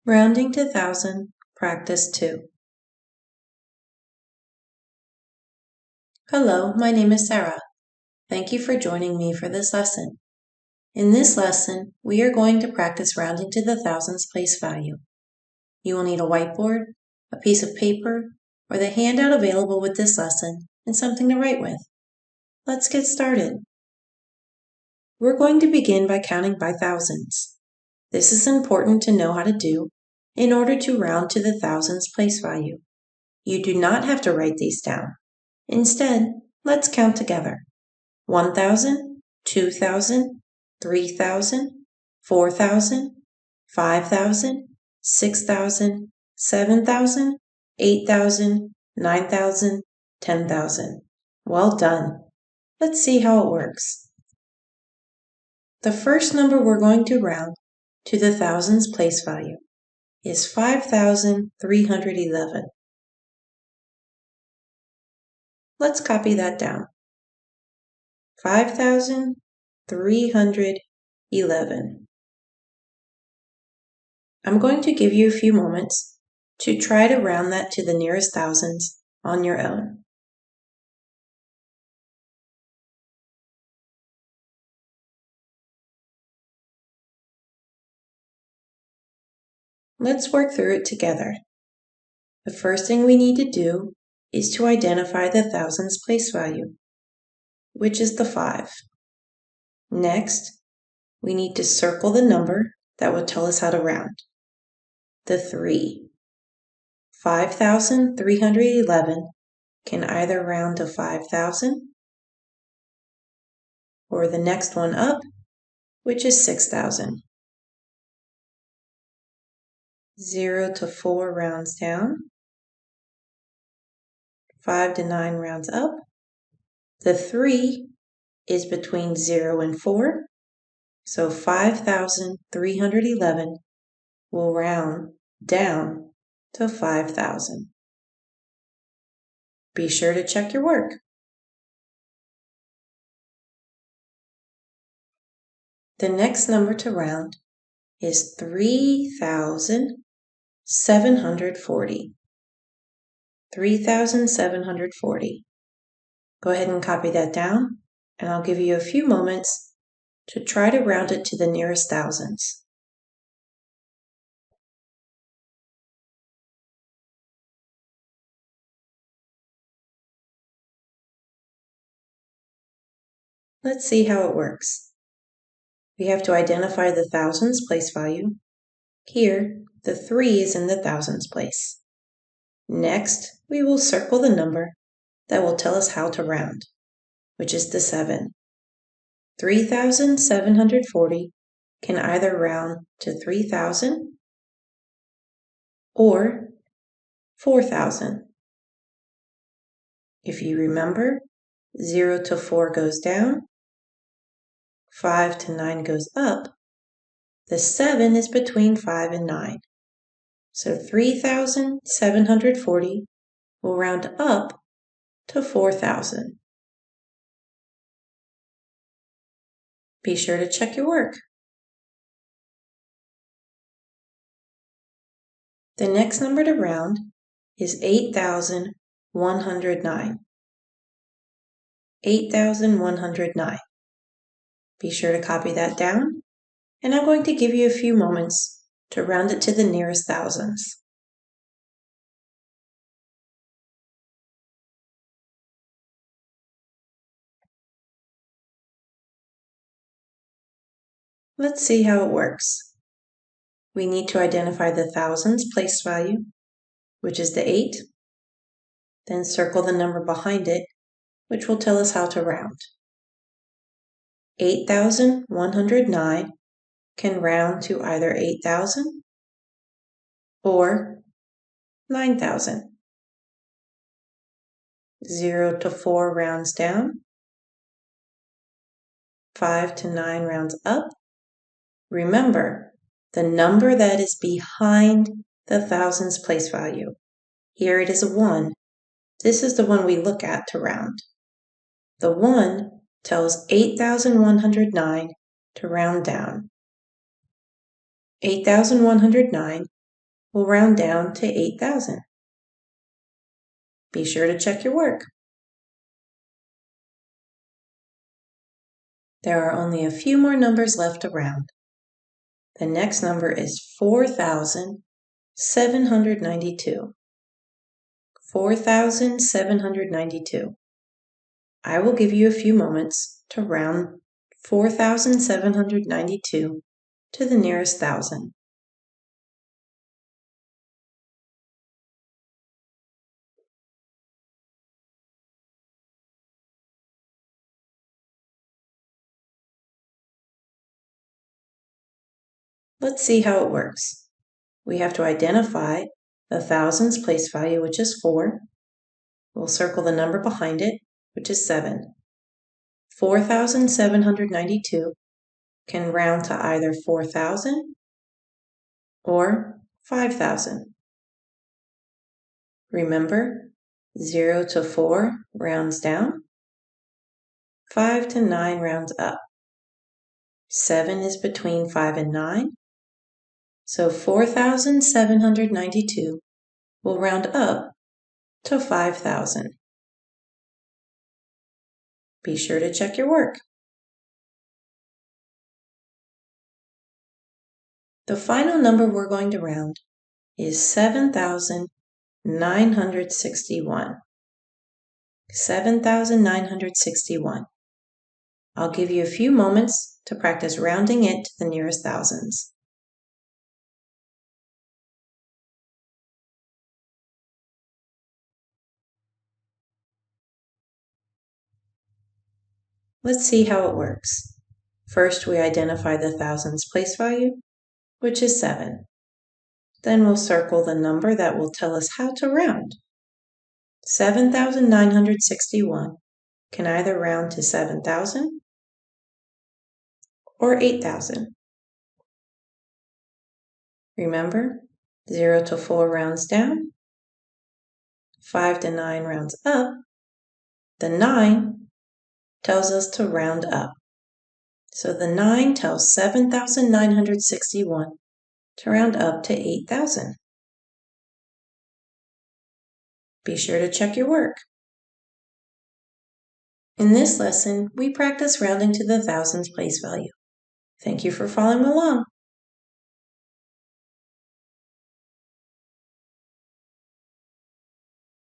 Rounding to thousand, practice 2. Hello, my name is Sarah. Thank you for joining me for this lesson. In this lesson, we are going to practice rounding to the thousands place value. You will need a whiteboard, a piece of paper, or the handout available with this lesson, and something to write with. Let's get started. We're going to begin by counting by thousands. This is important to know how to do in order to round to the thousands place value. You do not have to write these down. Instead, let's count together. 1,000, 2,000, 3,000, 4,000, 5,000, 6,000, 7,000, 8,000, 9,000, 10,000. Well done. Let's see how it works. The first number we're going to round to the thousands place value is 5,311. Let's copy that down. 5,311. I'm going to give you a few moments to try to round that to the nearest thousands on your own. Let's work through it together. The first thing we need to do is to identify the thousands place value, which is the 5. Next, we need to circle the number that will tell us how to round, the 3. 5,311 can either round to 5,000 or the next one up, which is 6,000. 0 to 4 rounds down. 5 to 9 rounds up. The 3 is between 0 and 4, so 5,311 will round down to 5,000. Be sure to check your work. The next number to round is 3,740. 3,740. Go ahead and copy that down, and I'll give you a few moments to try to round it to the nearest thousands. Let's see how it works. We have to identify the thousands place value. Here, the 3 is in the thousands place. Next, we will circle the number that will tell us how to round, which is the 7. 3,740 can either round to 3,000 or 4,000. If you remember, 0 to 4 goes down, 5 to 9 goes up. The 7 is between 5 and 9. So 3,740 will round up to 4,000. Be sure to check your work. The next number to round is 8,109. 8,109. Be sure to copy that down, and I'm going to give you a few moments to round it to the nearest thousands. Let's see how it works. We need to identify the thousands place value, which is the 8, then circle the number behind it, which will tell us how to round. 8,109 can round to either 8,000 or 9,000. 0 to 4 rounds down. 5 to 9 rounds up. Remember, the number that is behind the thousands place value. Here it is a 1. This is the one we look at to round. The 1 tells 8,109 to round down. 8,109 will round down to 8,000. Be sure to check your work. There are only a few more numbers left to round. The next number is 4,792. 4,792. I will give you a few moments to round 4,792 to the nearest thousand. Let's see how it works. We have to identify the thousands place value, which is 4. We'll circle the number behind it, which is 7. 4,792 can round to either 4,000 or 5,000. Remember, 0 to 4 rounds down, 5 to 9 rounds up. 7 is between 5 and 9, so 4,792 will round up to 5,000. Be sure to check your work. The final number we're going to round is 7,961. 7,961. I'll give you a few moments to practice rounding it to the nearest thousands. Let's see how it works. First, we identify the thousands place value, which is 7. Then we'll circle the number that will tell us how to round. 7,961 can either round to 7,000 or 8,000. Remember, 0 to 4 rounds down, 5 to 9 rounds up. The 9 tells us to round up. So the 9 tells 7,961 to round up to 8,000. Be sure to check your work. In this lesson, we practice rounding to the thousands place value. Thank you for following along.